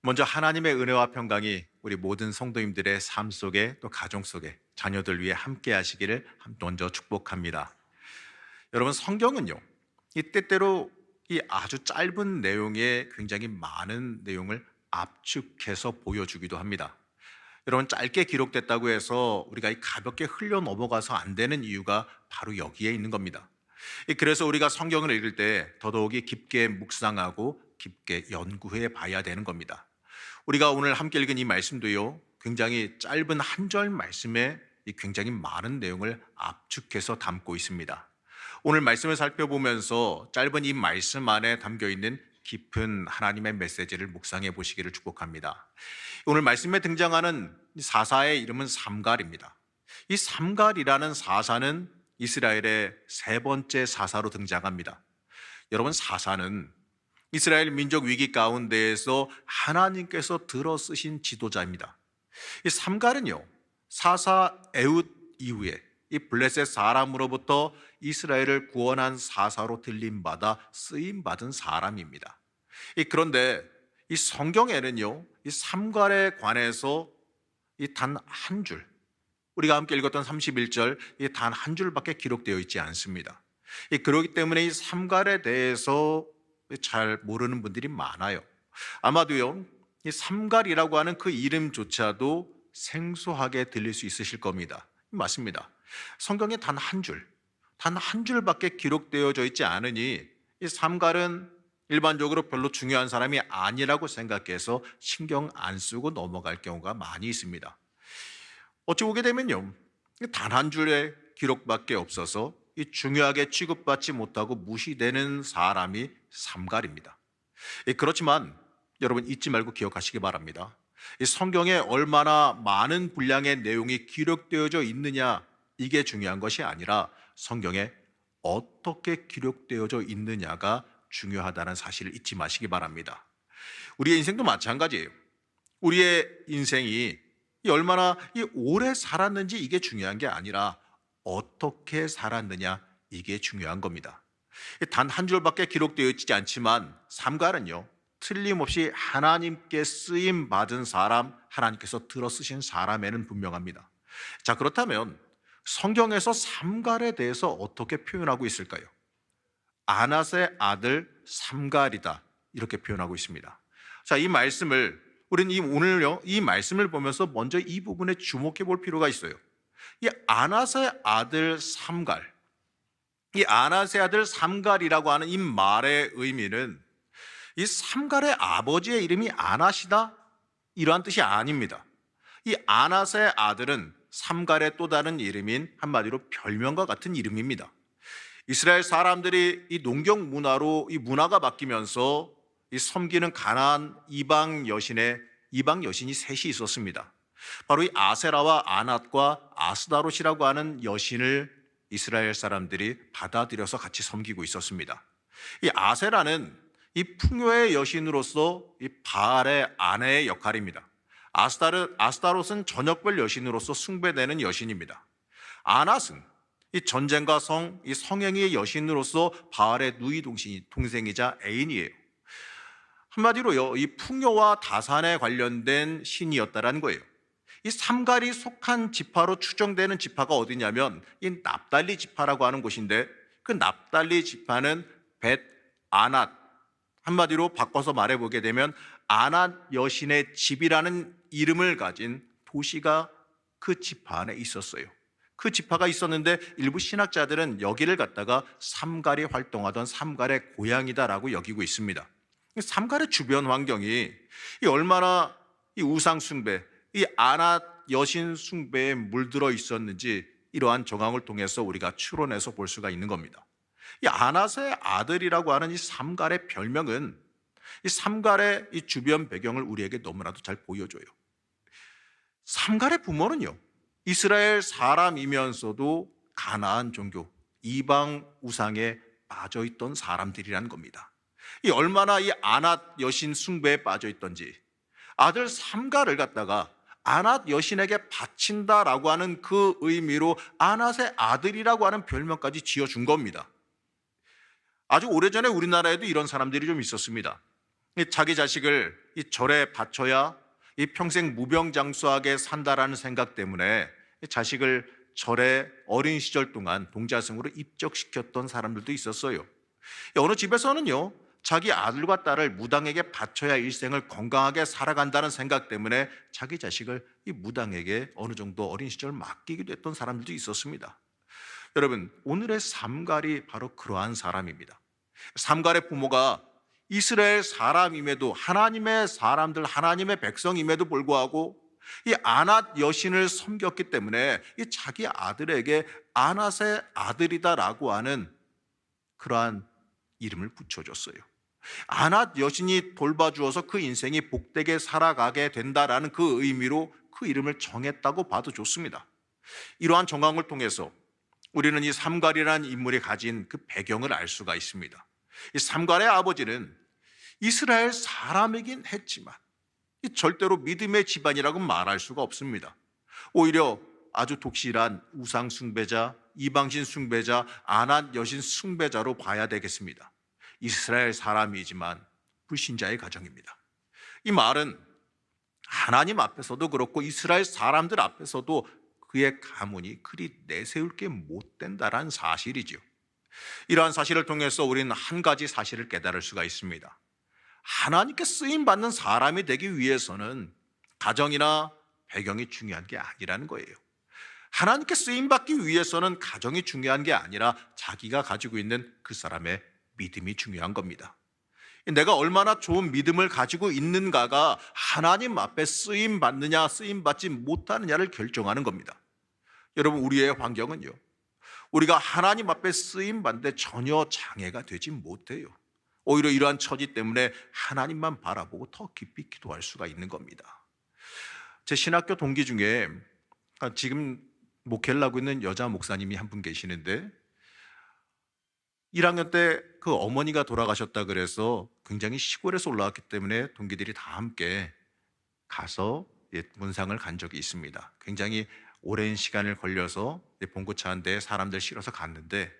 먼저 하나님의 은혜와 평강이 우리 모든 성도님들의 삶 속에 또 가정 속에 자녀들 위해 함께 하시기를 먼저 축복합니다. 여러분, 성경은요, 이 때때로 이 아주 짧은 내용에 굉장히 많은 내용을 압축해서 보여주기도 합니다. 여러분, 짧게 기록됐다고 해서 우리가 가볍게 흘려 넘어가서 안 되는 이유가 바로 여기에 있는 겁니다. 그래서 우리가 성경을 읽을 때 더더욱이 깊게 묵상하고 깊게 연구해 봐야 되는 겁니다. 우리가 오늘 함께 읽은 이 말씀도요, 굉장히 짧은 한 절 말씀에 이 굉장히 많은 내용을 압축해서 담고 있습니다. 오늘 말씀을 살펴보면서 짧은 이 말씀 안에 담겨 있는 깊은 하나님의 메시지를 묵상해 보시기를 축복합니다. 오늘 말씀에 등장하는 사사의 이름은 삼갈입니다. 이 삼갈이라는 사사는 이스라엘의 세 번째 사사로 등장합니다. 여러분, 사사는 이스라엘 민족 위기 가운데에서 하나님께서 들어 쓰신 지도자입니다. 이 삼갈은요, 사사 에훗 이후에 이 블레셋 사람으로부터 이스라엘을 구원한 사사로 들림받아 쓰임받은 사람입니다. 그런데 이 성경에는요, 이 삼갈에 관해서 이 단 한 줄, 우리가 함께 읽었던 31절, 이 단 한 줄밖에 기록되어 있지 않습니다. 그렇기 때문에 이 삼갈에 대해서 잘 모르는 분들이 많아요. 아마도요, 이 삼갈이라고 하는 그 이름조차도 생소하게 들릴 수 있으실 겁니다. 맞습니다. 성경에 단 한 줄, 단 한 줄밖에 기록되어져 있지 않으니 이 삼갈은 일반적으로 별로 중요한 사람이 아니라고 생각해서 신경 안 쓰고 넘어갈 경우가 많이 있습니다. 어찌 보게 되면요, 단 한 줄의 기록밖에 없어서 이 중요하게 취급받지 못하고 무시되는 사람이 삼갈입니다. 그렇지만 여러분, 잊지 말고 기억하시기 바랍니다. 이 성경에 얼마나 많은 분량의 내용이 기록되어져 있느냐, 이게 중요한 것이 아니라 성경에 어떻게 기록되어져 있느냐가 중요하다는 사실을 잊지 마시기 바랍니다. 우리의 인생도 마찬가지예요. 우리의 인생이 얼마나 오래 살았는지 이게 중요한 게 아니라 어떻게 살았느냐, 이게 중요한 겁니다. 단 한 줄밖에 기록되어 있지 않지만 삼갈은요, 틀림없이 하나님께 쓰임 받은 사람, 하나님께서 들어 쓰신 사람에는 분명합니다. 자, 그렇다면 성경에서 삼갈에 대해서 어떻게 표현하고 있을까요? 아낫의 아들 삼갈이다, 이렇게 표현하고 있습니다. 자, 이 말씀을 우리는 오늘요, 이 말씀을 보면서 먼저 이 부분에 주목해 볼 필요가 있어요. 이 아낫의 아들 삼갈, 이 아낫의 아들 삼갈이라고 하는 이 말의 의미는 이 삼갈의 아버지의 이름이 아낫이다, 이러한 뜻이 아닙니다. 이 아낫의 아들은 삼갈의 또 다른 이름인 한마디로 별명과 같은 이름입니다. 이스라엘 사람들이 이 농경 문화로 이 문화가 바뀌면서 이 섬기는 가나안 이방 여신이 셋이 있었습니다. 바로 이 아세라와 아낫과 아스다롯이라고 하는 여신을 이스라엘 사람들이 받아들여서 같이 섬기고 있었습니다. 이 아세라는 이 풍요의 여신으로서 이 바알의 아내의 역할입니다. 아스다롯은 저녁별 여신으로서 숭배되는 여신입니다. 아낫은 이 전쟁과 이 성행위의 여신으로서 바알의 누이 동생이자 애인이에요. 한마디로요, 이 풍요와 다산에 관련된 신이었다라는 거예요. 이 삼갈이 속한 지파로 추정되는 지파가 어디냐면 이 납달리 지파라고 하는 곳인데, 그 납달리 지파는 벳 아낫, 한마디로 바꿔서 말해보게 되면 아낫 여신의 집이라는 이름을 가진 도시가 그 지파 안에 있었어요. 그 지파가 있었는데 일부 신학자들은 여기를 갖다가 삼갈이 활동하던 삼갈의 고향이다라고 여기고 있습니다. 삼갈의 주변 환경이 얼마나 이 우상 숭배, 이 아낫 여신 숭배에 물들어 있었는지 이러한 정황을 통해서 우리가 추론해서 볼 수가 있는 겁니다. 이 아낫의 아들이라고 하는 이 삼갈의 별명은 이 삼갈의 이 주변 배경을 우리에게 너무나도 잘 보여줘요. 삼갈의 부모는요, 이스라엘 사람이면서도 가나안 종교, 이방 우상에 빠져 있던 사람들이라는 겁니다. 이 얼마나 이 아낫 여신 숭배에 빠져 있던지 아들 삼갈을 갖다가 아낫 여신에게 바친다라고 하는 그 의미로 아낫의 아들이라고 하는 별명까지 지어준 겁니다. 아주 오래전에 우리나라에도 이런 사람들이 좀 있었습니다. 자기 자식을 이 절에 바쳐야 이 평생 무병장수하게 산다라는 생각 때문에 이 자식을 절에 어린 시절 동안 동자승으로 입적시켰던 사람들도 있었어요. 어느 집에서는요, 자기 아들과 딸을 무당에게 바쳐야 일생을 건강하게 살아간다는 생각 때문에 자기 자식을 이 무당에게 어느 정도 어린 시절 맡기기도 했던 사람들도 있었습니다. 여러분, 오늘의 삼갈이 바로 그러한 사람입니다. 삼갈의 부모가 이스라엘 사람임에도, 하나님의 사람들, 하나님의 백성임에도 불구하고 이 아낫 여신을 섬겼기 때문에 이 자기 아들에게 아낫의 아들이다라고 하는 그러한 이름을 붙여줬어요. 아낫 여신이 돌봐주어서 그 인생이 복되게 살아가게 된다라는 그 의미로 그 이름을 정했다고 봐도 좋습니다. 이러한 정황을 통해서 우리는 이 삼갈이라는 인물이 가진 그 배경을 알 수가 있습니다. 이 삼갈의 아버지는 이스라엘 사람이긴 했지만 절대로 믿음의 집안이라고 말할 수가 없습니다. 오히려 아주 독실한 우상 숭배자, 이방신 숭배자, 아낫 여신 숭배자로 봐야 되겠습니다. 이스라엘 사람이지만 불신자의 가정입니다. 이 말은 하나님 앞에서도 그렇고 이스라엘 사람들 앞에서도 그의 가문이 그리 내세울 게 못 된다는 사실이죠. 이러한 사실을 통해서 우리는 한 가지 사실을 깨달을 수가 있습니다. 하나님께 쓰임받는 사람이 되기 위해서는 가정이나 배경이 중요한 게 아니라는 거예요. 하나님께 쓰임받기 위해서는 가정이 중요한 게 아니라 자기가 가지고 있는 그 사람의 믿음이 중요한 겁니다. 내가 얼마나 좋은 믿음을 가지고 있는가가 하나님 앞에 쓰임받느냐 쓰임받지 못하느냐를 결정하는 겁니다. 여러분, 우리의 환경은요, 우리가 하나님 앞에 쓰임받는데 전혀 장애가 되지 못해요. 오히려 이러한 처지 때문에 하나님만 바라보고 더 깊이 기도할 수가 있는 겁니다. 제 신학교 동기 중에 지금 목회를 하고 있는 여자 목사님이 한 분 계시는데 1학년 때 그 어머니가 돌아가셨다 그래서 굉장히 시골에서 올라왔기 때문에 동기들이 다 함께 가서 문상을 간 적이 있습니다. 굉장히 오랜 시간을 걸려서 봉고차 한 대에 사람들 실어서 갔는데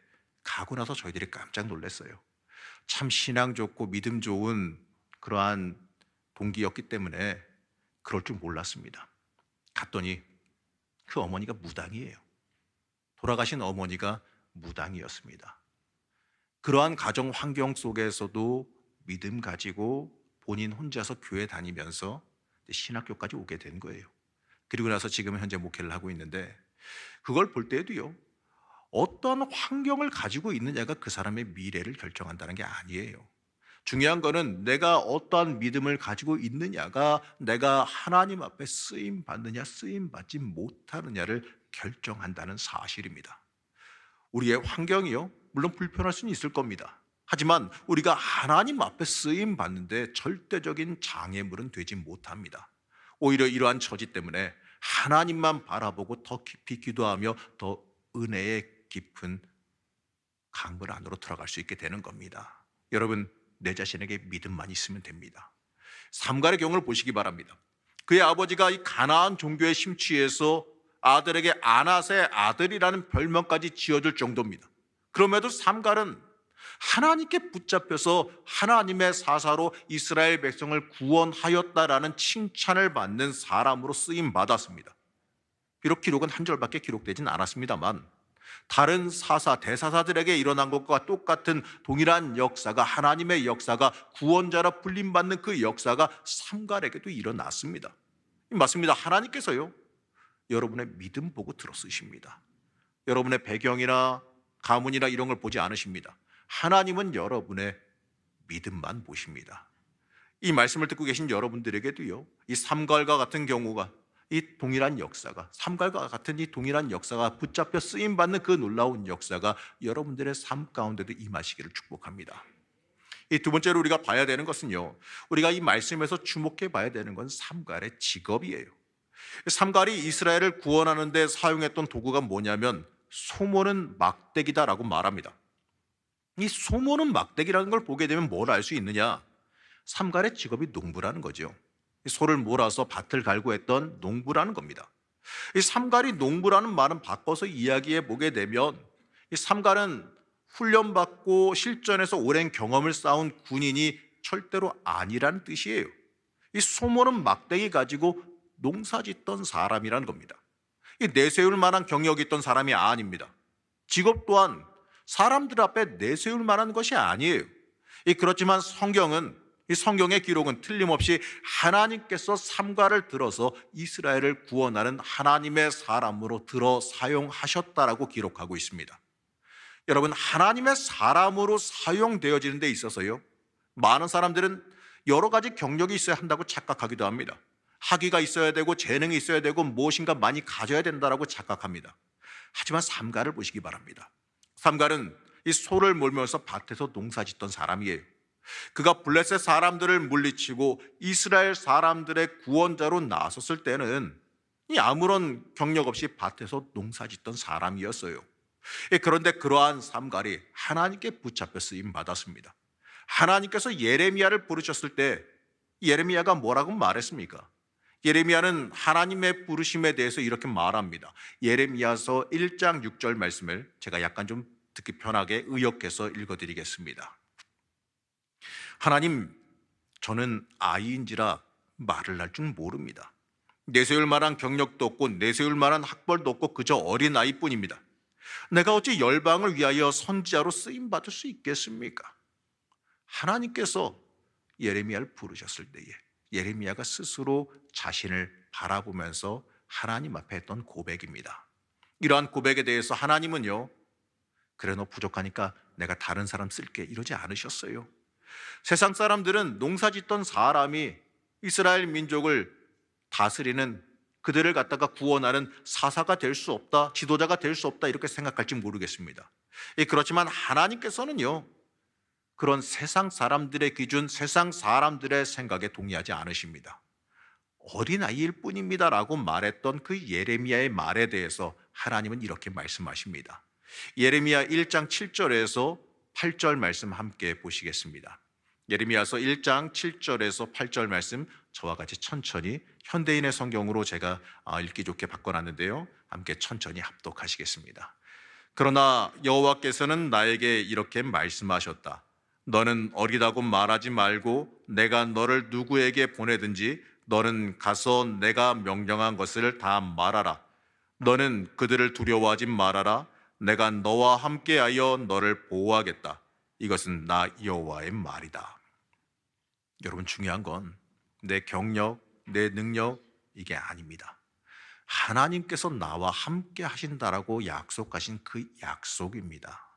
가고 나서 저희들이 깜짝 놀랐어요. 참 신앙 좋고 믿음 좋은 그러한 동기였기 때문에 그럴 줄 몰랐습니다. 갔더니 그 어머니가 무당이에요. 돌아가신 어머니가 무당이었습니다. 그러한 가정 환경 속에서도 믿음 가지고 본인 혼자서 교회 다니면서 신학교까지 오게 된 거예요. 그리고 나서 지금은 현재 목회를 하고 있는데 그걸 볼 때도요, 어떤 환경을 가지고 있느냐가 그 사람의 미래를 결정한다는 게 아니에요. 중요한 거는 내가 어떠한 믿음을 가지고 있느냐가 내가 하나님 앞에 쓰임 받느냐 쓰임 받지 못하느냐를 결정한다는 사실입니다. 우리의 환경이요, 물론 불편할 수는 있을 겁니다. 하지만 우리가 하나님 앞에 쓰임 받는데 절대적인 장애물은 되지 못합니다. 오히려 이러한 처지 때문에 하나님만 바라보고 더 깊이 기도하며 더 은혜의 깊은 강물 안으로 들어갈 수 있게 되는 겁니다. 여러분, 내 자신에게 믿음만 있으면 됩니다. 삼갈의 경우를 보시기 바랍니다. 그의 아버지가 이 가나안 종교에 심취해서 아들에게 아낫의 아들이라는 별명까지 지어줄 정도입니다. 그럼에도 삼갈은 하나님께 붙잡혀서 하나님의 사사로 이스라엘 백성을 구원하였다라는 칭찬을 받는 사람으로 쓰임 받았습니다. 비록 기록은 한 절밖에 기록되진 않았습니다만 다른 사사, 대사사들에게 일어난 것과 똑같은 동일한 역사가, 하나님의 역사가, 구원자라 불림받는 그 역사가 삼갈에게도 일어났습니다. 맞습니다. 하나님께서요, 여러분의 믿음 보고 들어쓰십니다. 여러분의 배경이나 가문이나 이런 걸 보지 않으십니다. 하나님은 여러분의 믿음만 보십니다. 이 말씀을 듣고 계신 여러분들에게도요, 이 삼갈과 같은 경우가, 이 동일한 역사가, 삼갈과 같은 이 동일한 역사가 붙잡혀 쓰임받는 그 놀라운 역사가 여러분들의 삶 가운데도 임하시기를 축복합니다. 이 두 번째로 우리가 봐야 되는 것은요, 우리가 이 말씀에서 주목해 봐야 되는 건 삼갈의 직업이에요. 삼갈이 이스라엘을 구원하는 데 사용했던 도구가 뭐냐면 소모는 막대기다라고 말합니다. 이 소모는 막대기라는 걸 보게 되면 뭘 알 수 있느냐? 삼갈의 직업이 농부라는 거죠. 소를 몰아서 밭을 갈고 했던 농부라는 겁니다. 이 삼갈이 농부라는 말은 바꿔서 이야기해 보게 되면 이 삼갈은 훈련받고 실전에서 오랜 경험을 쌓은 군인이 절대로 아니라는 뜻이에요. 이 소모는 막대기 가지고 농사짓던 사람이라는 겁니다. 이 내세울 만한 경력이 있던 사람이 아닙니다. 직업 또한 사람들 앞에 내세울 만한 것이 아니에요. 그렇지만 이 성경의 기록은 틀림없이 하나님께서 삼가를 들어서 이스라엘을 구원하는 하나님의 사람으로 들어 사용하셨다라고 기록하고 있습니다. 여러분, 하나님의 사람으로 사용되어지는 데 있어서요, 많은 사람들은 여러 가지 경력이 있어야 한다고 착각하기도 합니다. 학위가 있어야 되고 재능이 있어야 되고 무엇인가 많이 가져야 된다라고 착각합니다. 하지만 삼가를 보시기 바랍니다. 삼가는 이 소를 몰면서 밭에서 농사짓던 사람이에요. 그가 블레셋 사람들을 물리치고 이스라엘 사람들의 구원자로 나섰을 때는 이 아무런 경력 없이 밭에서 농사짓던 사람이었어요. 그런데 그러한 삼갈이 하나님께 붙잡혀 쓰임 받았습니다. 하나님께서 예레미야를 부르셨을 때 예레미야가 뭐라고 말했습니까? 예레미야는 하나님의 부르심에 대해서 이렇게 말합니다. 예레미야서 1장 6절 말씀을 제가 약간 좀 듣기 편하게 의역해서 읽어드리겠습니다. 하나님, 저는 아이인지라 말을 할 줄 모릅니다. 내세울 만한 경력도 없고 내세울 만한 학벌도 없고 그저 어린 아이뿐입니다. 내가 어찌 열방을 위하여 선지자로 쓰임 받을 수 있겠습니까? 하나님께서 예레미야를 부르셨을 때에 예레미야가 스스로 자신을 바라보면서 하나님 앞에 했던 고백입니다. 이러한 고백에 대해서 하나님은요, 그래 너 부족하니까 내가 다른 사람 쓸게 이러지 않으셨어요. 세상 사람들은 농사짓던 사람이 이스라엘 민족을 다스리는, 그들을 갖다가 구원하는 사사가 될 수 없다, 지도자가 될 수 없다 이렇게 생각할지 모르겠습니다. 그렇지만 하나님께서는요, 그런 세상 사람들의 기준, 세상 사람들의 생각에 동의하지 않으십니다. 어린아이일 뿐입니다라고 말했던 그 예레미야의 말에 대해서 하나님은 이렇게 말씀하십니다. 예레미야 1장 7절에서 8절 말씀 함께 보시겠습니다. 예레미야서 1장 7절에서 8절 말씀 저와 같이 천천히 현대인의 성경으로 제가 읽기 좋게 바꿔놨는데요, 함께 천천히 합독하시겠습니다. 그러나 여호와께서는 나에게 이렇게 말씀하셨다. 너는 어리다고 말하지 말고 내가 너를 누구에게 보내든지 너는 가서 내가 명령한 것을 다 말하라. 너는 그들을 두려워하지 말아라. 내가 너와 함께하여 너를 보호하겠다. 이것은 나 여호와의 말이다. 여러분, 중요한 건 내 경력, 내 능력 이게 아닙니다. 하나님께서 나와 함께 하신다라고 약속하신 그 약속입니다.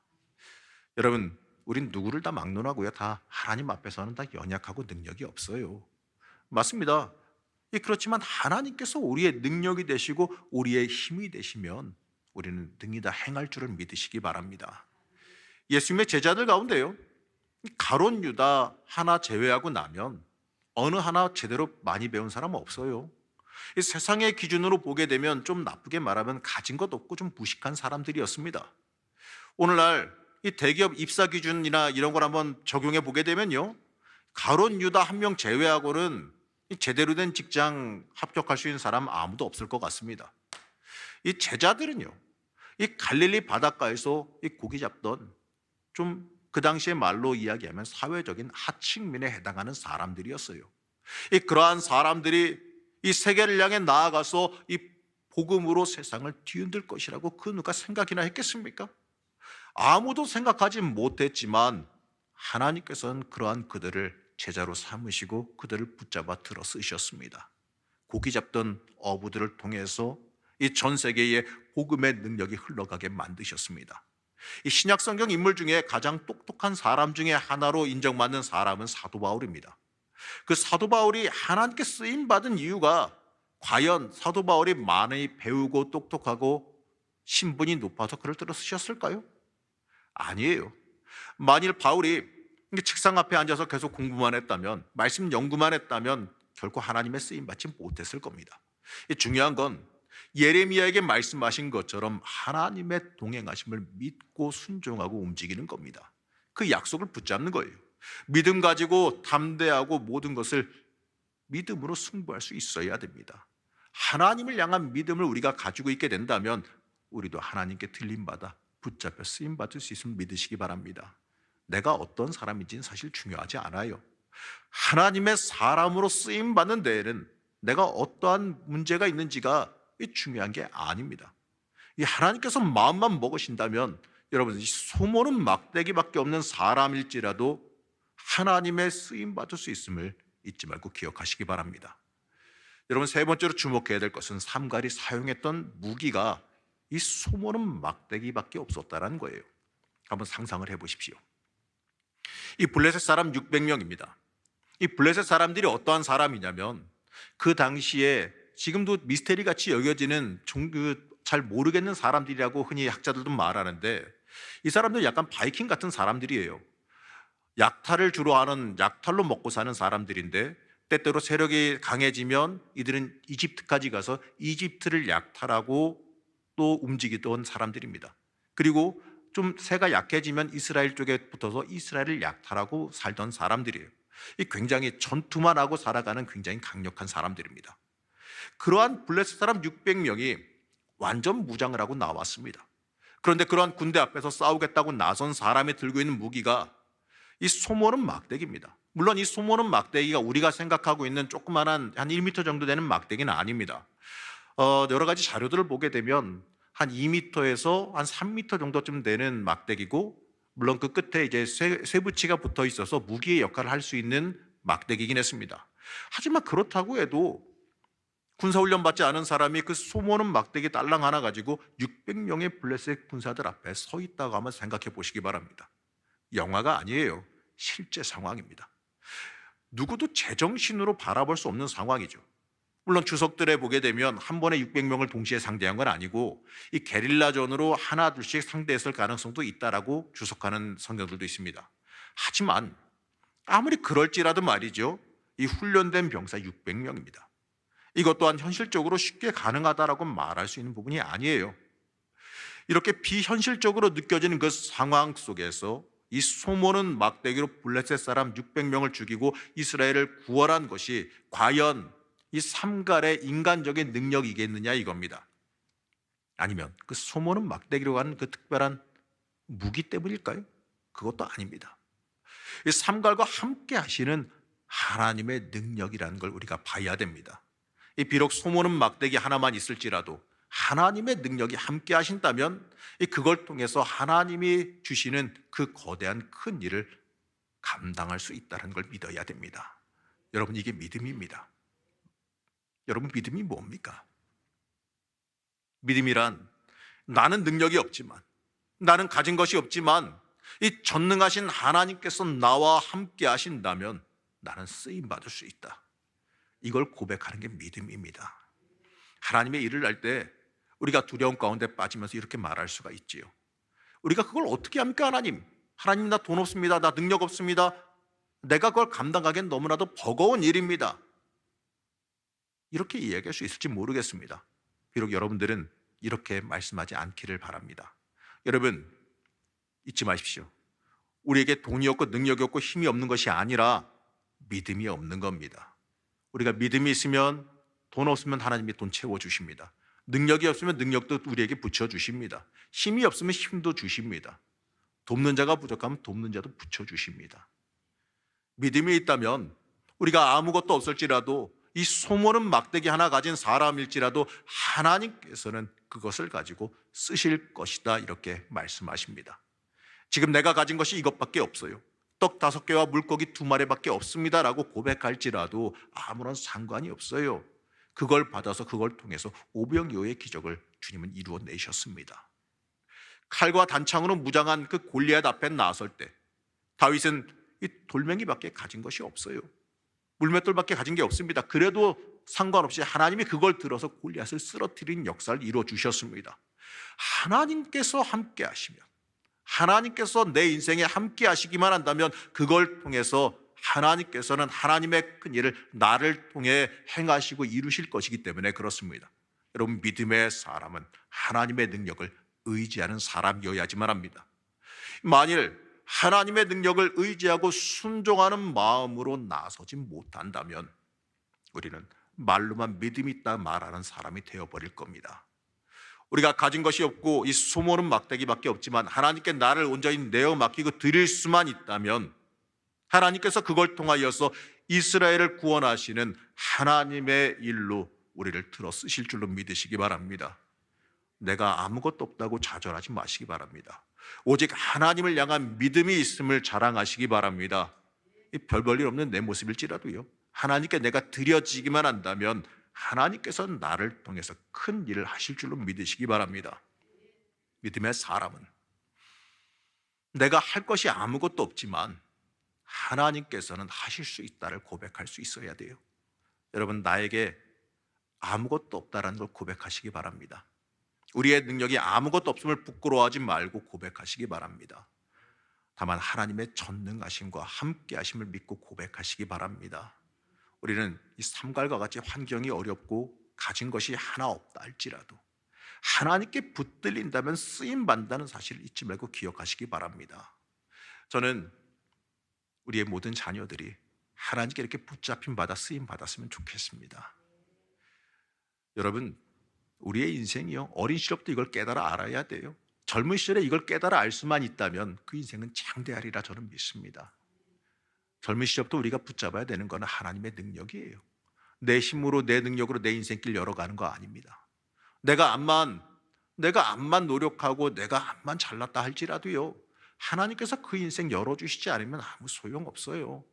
여러분, 우린 누구를 다 막론하고요, 다 하나님 앞에서는 다 연약하고 능력이 없어요. 맞습니다. 그렇지만 하나님께서 우리의 능력이 되시고 우리의 힘이 되시면 우리는 능히 다 행할 줄을 믿으시기 바랍니다. 예수님의 제자들 가운데요, 가룟 유다 하나 제외하고 나면 어느 하나 제대로 많이 배운 사람은 없어요. 이 세상의 기준으로 보게 되면 좀 나쁘게 말하면 가진 것 없고 좀 무식한 사람들이었습니다. 오늘날 이 대기업 입사 기준이나 이런 걸 한번 적용해 보게 되면요, 가룟 유다 한 명 제외하고는 제대로 된 직장 합격할 수 있는 사람 아무도 없을 것 같습니다. 이 제자들은요, 이 갈릴리 바닷가에서 이 고기 잡던, 좀 그 당시의 말로 이야기하면 사회적인 하층민에 해당하는 사람들이었어요. 그러한 사람들이 이 세계를 향해 나아가서 이 복음으로 세상을 뒤흔들 것이라고 그 누가 생각이나 했겠습니까? 아무도 생각하지 못했지만 하나님께서는 그러한 그들을 제자로 삼으시고 그들을 붙잡아 들어 쓰셨습니다. 고기 잡던 어부들을 통해서 이 전 세계에 복음의 능력이 흘러가게 만드셨습니다. 이 신약 성경 인물 중에 가장 똑똑한 사람 중에 하나로 인정받는 사람은 사도 바울입니다. 그 사도 바울이 하나님께 쓰임 받은 이유가 과연 사도 바울이 많이 배우고 똑똑하고 신분이 높아서 그를 들어 쓰셨을까요? 아니에요. 만일 바울이 책상 앞에 앉아서 계속 공부만 했다면, 말씀 연구만 했다면 결코 하나님의 쓰임 받지 못했을 겁니다. 중요한 건 예레미야에게 말씀하신 것처럼 하나님의 동행하심을 믿고 순종하고 움직이는 겁니다. 그 약속을 붙잡는 거예요. 믿음 가지고 담대하고 모든 것을 믿음으로 승부할 수 있어야 됩니다. 하나님을 향한 믿음을 우리가 가지고 있게 된다면 우리도 하나님께 들림받아 붙잡혀 쓰임받을 수 있음을 믿으시기 바랍니다. 내가 어떤 사람인지는 사실 중요하지 않아요. 하나님의 사람으로 쓰임 받는 데에는 내가 어떠한 문제가 있는지가 중요한 게 아닙니다. 이 하나님께서 마음만 먹으신다면 여러분, 이 소모는 막대기밖에 없는 사람일지라도 하나님의 쓰임 받을 수 있음을 잊지 말고 기억하시기 바랍니다. 여러분, 세 번째로 주목해야 될 것은 삼갈이 사용했던 무기가 이 소모는 막대기밖에 없었다는 거예요. 한번 상상을 해보십시오. 이 블레셋 사람 600명입니다. 이 블레셋 사람들이 어떠한 사람이냐면 그 당시에 지금도 미스테리 같이 여겨지는 잘 모르겠는 사람들이라고 흔히 학자들도 말하는데, 이 사람들 약간 바이킹 같은 사람들이에요. 약탈을 주로 하는, 약탈로 먹고 사는 사람들인데, 때때로 세력이 강해지면 이들은 이집트까지 가서 이집트를 약탈하고 또 움직이던 사람들입니다. 그리고 좀 세가 약해지면 이스라엘 쪽에 붙어서 이스라엘을 약탈하고 살던 사람들이에요. 이 굉장히 전투만 하고 살아가는 굉장히 강력한 사람들입니다. 그러한 블레셋 사람 600명이 완전 무장을 하고 나왔습니다. 그런데 그러한 군대 앞에서 싸우겠다고 나선 사람이 들고 있는 무기가 이 소모는 막대기입니다. 물론 이 소모는 막대기가 우리가 생각하고 있는 조그만한 한 1m 정도 되는 막대기는 아닙니다. 여러 가지 자료들을 보게 되면 한 2m에서 한 3m 정도쯤 되는 막대기고, 물론 그 끝에 이제 쇠붙이가 붙어 있어서 무기의 역할을 할 수 있는 막대기긴 했습니다. 하지만 그렇다고 해도 군사훈련 받지 않은 사람이 그 소모는 막대기 딸랑 하나 가지고 600명의 블레셋 군사들 앞에 서 있다고 한번 생각해 보시기 바랍니다. 영화가 아니에요. 실제 상황입니다. 누구도 제정신으로 바라볼 수 없는 상황이죠. 물론 주석들에 보게 되면 한 번에 600명을 동시에 상대한 건 아니고 이 게릴라전으로 하나 둘씩 상대했을 가능성도 있다라고 주석하는 성경들도 있습니다. 하지만 아무리 그럴지라도 말이죠, 이 훈련된 병사 600명입니다. 이것 또한 현실적으로 쉽게 가능하다라고 말할 수 있는 부분이 아니에요. 이렇게 비현실적으로 느껴지는 그 상황 속에서 이 소모는 막대기로 블레셋 사람 600명을 죽이고 이스라엘을 구원한 것이 과연 이 삼갈의 인간적인 능력이겠느냐 이겁니다. 아니면 그 소모는 막대기로 가는 그 특별한 무기 때문일까요? 그것도 아닙니다. 이 삼갈과 함께 하시는 하나님의 능력이라는 걸 우리가 봐야 됩니다. 이 비록 소모는 막대기 하나만 있을지라도 하나님의 능력이 함께 하신다면 그걸 통해서 하나님이 주시는 그 거대한 큰 일을 감당할 수 있다는 걸 믿어야 됩니다. 여러분, 이게 믿음입니다. 여러분, 믿음이 뭡니까? 믿음이란 나는 능력이 없지만, 나는 가진 것이 없지만 이 전능하신 하나님께서 나와 함께 하신다면 나는 쓰임 받을 수 있다. 이걸 고백하는 게 믿음입니다. 하나님의 일을 할 때 우리가 두려움 가운데 빠지면서 이렇게 말할 수가 있지요. 우리가 그걸 어떻게 합니까? 하나님, 나 돈 없습니다. 나 능력 없습니다. 내가 그걸 감당하기엔 너무나도 버거운 일입니다. 이렇게 이야기할 수 있을지 모르겠습니다. 비록 여러분들은 이렇게 말씀하지 않기를 바랍니다. 여러분, 잊지 마십시오. 우리에게 돈이 없고 능력이 없고 힘이 없는 것이 아니라 믿음이 없는 겁니다. 우리가 믿음이 있으면 돈 없으면 하나님이 돈 채워주십니다. 능력이 없으면 능력도 우리에게 붙여주십니다. 힘이 없으면 힘도 주십니다. 돕는 자가 부족하면 돕는 자도 붙여주십니다. 믿음이 있다면 우리가 아무것도 없을지라도 이 소모는 막대기 하나 가진 사람일지라도 하나님께서는 그것을 가지고 쓰실 것이다, 이렇게 말씀하십니다. 지금 내가 가진 것이 이것밖에 없어요. 떡 5개와 물고기 2마리밖에 없습니다라고 고백할지라도 아무런 상관이 없어요. 그걸 받아서 그걸 통해서 오병이어의 기적을 주님은 이루어내셨습니다. 칼과 단창으로 무장한 그 골리앗 앞에 나설 때 다윗은 이 돌멩이밖에 가진 것이 없어요. 물맷돌밖에 가진 게 없습니다. 그래도 상관없이 하나님이 그걸 들어서 골리앗을 쓰러뜨린 역사를 이루어 주셨습니다. 하나님께서 함께 하시면, 하나님께서 내 인생에 함께 하시기만 한다면 그걸 통해서 하나님께서는 하나님의 큰 일을 나를 통해 행하시고 이루실 것이기 때문에 그렇습니다. 여러분, 믿음의 사람은 하나님의 능력을 의지하는 사람이어야지만 합니다. 만일 하나님의 능력을 의지하고 순종하는 마음으로 나서지 못한다면 우리는 말로만 믿음이 있다 말하는 사람이 되어버릴 겁니다. 우리가 가진 것이 없고 이 소모는 막대기밖에 없지만 하나님께 나를 온전히 내어 맡기고 드릴 수만 있다면 하나님께서 그걸 통하여서 이스라엘을 구원하시는 하나님의 일로 우리를 들어 쓰실 줄로 믿으시기 바랍니다. 내가 아무것도 없다고 좌절하지 마시기 바랍니다. 오직 하나님을 향한 믿음이 있음을 자랑하시기 바랍니다. 별 볼일 없는 내 모습일지라도요, 하나님께 내가 드려지기만 한다면 하나님께서 나를 통해서 큰 일을 하실 줄로 믿으시기 바랍니다. 믿음의 사람은 내가 할 것이 아무것도 없지만 하나님께서는 하실 수 있다를 고백할 수 있어야 돼요. 여러분, 나에게 아무것도 없다라는 걸 고백하시기 바랍니다. 우리의 능력이 아무것도 없음을 부끄러워하지 말고 고백하시기 바랍니다. 다만 하나님의 전능하심과 함께하심을 믿고 고백하시기 바랍니다. 우리는 이 삼갈과 같이 환경이 어렵고 가진 것이 하나 없다 할지라도 하나님께 붙들린다면 쓰임 받는다는 사실을 잊지 말고 기억하시기 바랍니다. 저는 우리의 모든 자녀들이 하나님께 이렇게 붙잡힘 받아 쓰임 받았으면 좋겠습니다. 여러분, 우리의 인생이요, 어린 시절부터 이걸 깨달아 알아야 돼요. 젊은 시절에 이걸 깨달아 알 수만 있다면 그 인생은 장대하리라 저는 믿습니다. 젊은 시절부터 우리가 붙잡아야 되는 것은 하나님의 능력이에요. 내 힘으로, 내 능력으로 내 인생길 열어가는 거 아닙니다. 내가 암만 노력하고 내가 암만 잘났다 할지라도요, 하나님께서 그 인생 열어주시지 않으면 아무 소용없어요.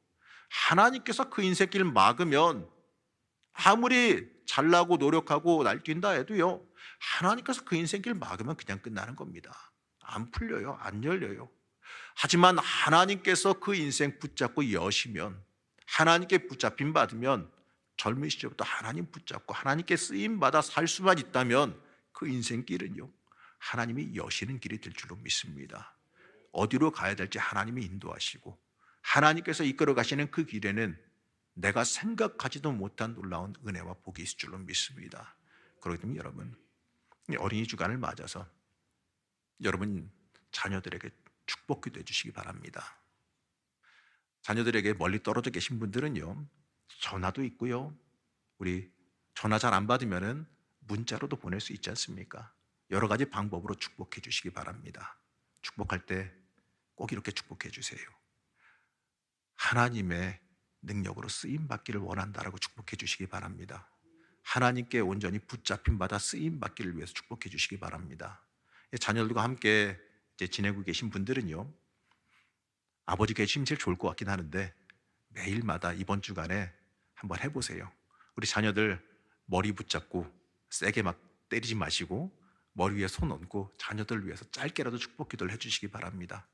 하나님께서 그 인생길 막으면 아무리 잘나고 노력하고 날뛴다 해도요, 하나님께서 그 인생길 막으면 그냥 끝나는 겁니다. 안 풀려요. 안 열려요. 하지만 하나님께서 그 인생 붙잡고 여시면, 하나님께 붙잡힘 받으면, 젊은 시절부터 하나님 붙잡고 하나님께 쓰임 받아 살 수만 있다면 그 인생길은요, 하나님이 여시는 길이 될 줄로 믿습니다. 어디로 가야 될지 하나님이 인도하시고 하나님께서 이끌어 가시는 그 길에는 내가 생각하지도 못한 놀라운 은혜와 복이 있을 줄로 믿습니다. 그렇기 때문에 여러분, 어린이 주간을 맞아서 여러분 자녀들에게 축복 기도해 주시기 바랍니다. 자녀들에게 멀리 떨어져 계신 분들은요, 전화도 있고요, 우리 전화 잘 안 받으면은 문자로도 보낼 수 있지 않습니까? 여러 가지 방법으로 축복해 주시기 바랍니다. 축복할 때 꼭 이렇게 축복해 주세요. 하나님의 능력으로 쓰임 받기를 원한다라고 축복해 주시기 바랍니다. 하나님께 온전히 붙잡힘 받아 쓰임 받기를 위해서 축복해 주시기 바랍니다. 자녀들과 함께 이제 지내고 계신 분들은요, 아버지 계시면 제일 좋을 것 같긴 하는데 매일마다 이번 주간에 한번 해보세요. 우리 자녀들 머리 붙잡고 세게 막 때리지 마시고 머리 위에 손 얹고 자녀들을 위해서 짧게라도 축복 기도를 해주시기 바랍니다.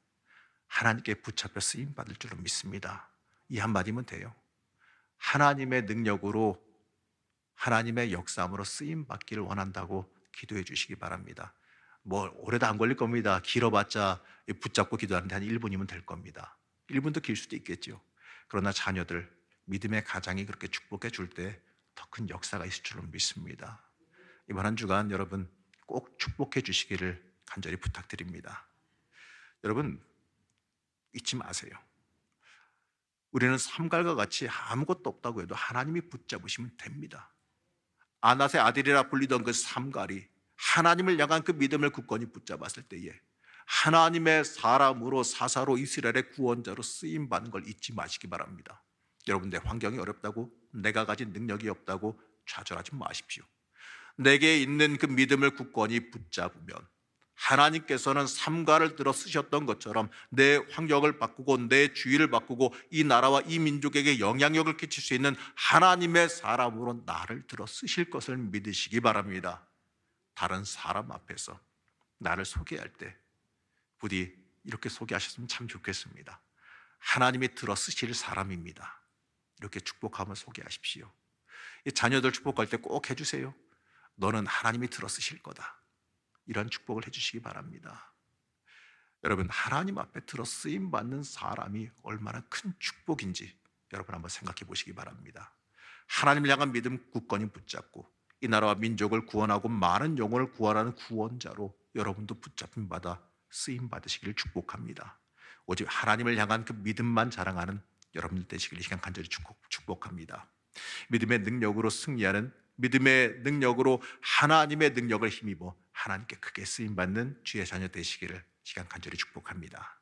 하나님께 붙잡혀 쓰임 받을 줄로 믿습니다. 이 한마디면 돼요. 하나님의 능력으로, 하나님의 역사함으로 쓰임 받기를 원한다고 기도해 주시기 바랍니다. 뭐 오래도 안 걸릴 겁니다. 길어봤자 붙잡고 기도하는데 한 1분이면 될 겁니다. 1분도 길 수도 있겠죠. 그러나 자녀들 믿음의 가장이 그렇게 축복해 줄 때 더 큰 역사가 있을 줄로 믿습니다. 이번 한 주간 여러분 꼭 축복해 주시기를 간절히 부탁드립니다. 여러분, 잊지 마세요. 우리는 삼갈과 같이 아무것도 없다고 해도 하나님이 붙잡으시면 됩니다. 아낫의 아들이라 불리던 그 삼갈이 하나님을 향한 그 믿음을 굳건히 붙잡았을 때에 하나님의 사람으로, 사사로, 이스라엘의 구원자로 쓰임받는 걸 잊지 마시기 바랍니다. 여러분, 내 환경이 어렵다고, 내가 가진 능력이 없다고 좌절하지 마십시오. 내게 있는 그 믿음을 굳건히 붙잡으면 하나님께서는 삼가를 들어 쓰셨던 것처럼 내 환경을 바꾸고 내 주위를 바꾸고 이 나라와 이 민족에게 영향력을 끼칠 수 있는 하나님의 사람으로 나를 들어 쓰실 것을 믿으시기 바랍니다. 다른 사람 앞에서 나를 소개할 때 부디 이렇게 소개하셨으면 참 좋겠습니다. 하나님이 들어 쓰실 사람입니다. 이렇게 축복하며 소개하십시오. 이 자녀들 축복할 때 꼭 해주세요. 너는 하나님이 들어 쓰실 거다. 이런 축복을 해주시기 바랍니다. 여러분, 하나님 앞에 들어 쓰임 받는 사람이 얼마나 큰 축복인지 여러분 한번 생각해 보시기 바랍니다. 하나님을 향한 믿음 굳건히 붙잡고 이 나라와 민족을 구원하고 많은 영혼을 구원하는 구원자로 여러분도 붙잡힘 받아 쓰임 받으시기를 축복합니다. 오직 하나님을 향한 그 믿음만 자랑하는 여러분들 되시길 이 시간 간절히 축복합니다. 믿음의 능력으로 승리하는, 믿음의 능력으로 하나님의 능력을 힘입어 하나님께 크게 쓰임 받는 주의 자녀 되시기를 시간 간절히 축복합니다.